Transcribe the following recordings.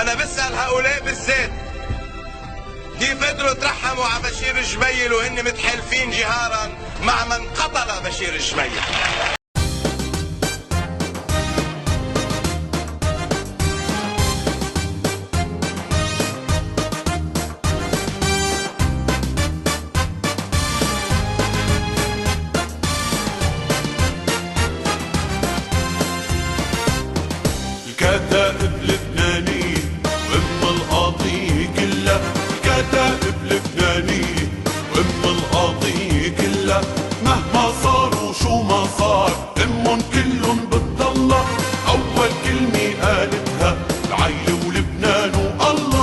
انا بسأل هؤلاء بالذات كيف قدروا يترحموا على بشير الجميل وهن متحالفين جهارا مع من قتل بشير الجميل. الكتائب لبنانية وام القضية كلها، الكتائب لبنانية وام القضية كلها، مهما صار وشو ما صار امن كلن بتضلها، اول كلمة قالتها العيلة ولبنان والله.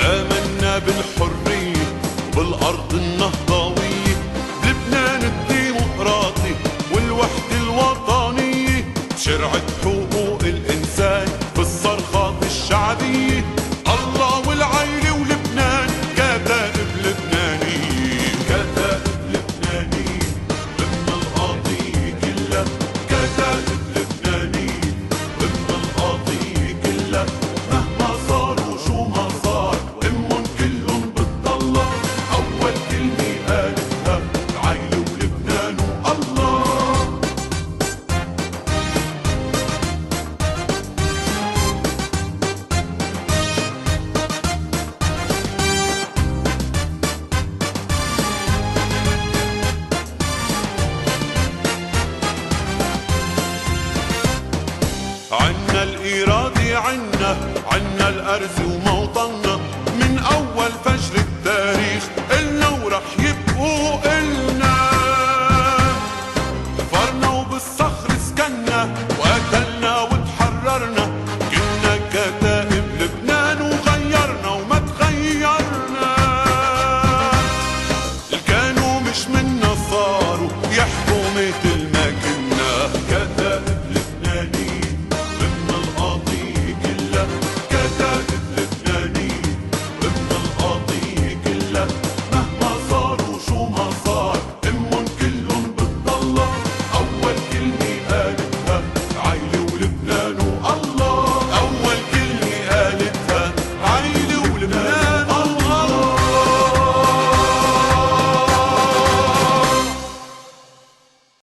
آمنا بالحرية وبالأرض النهضوية، بلبنان الديمقراطي والوحدة الوطنية، بشرعة حقوق الإنسان بالصرخات الشعبية، الله والعيلة ولبنان كتائب لبنانية، كتائب لبنانية ضمن القضية كلها، كتائب لبنانية ضمن القضية كلها، مهما صار وشو ما صار امن كلن بتضلها، اول كلمة قالتها العيلة ولبنان والله. عنا الإرادة، عنا الأرز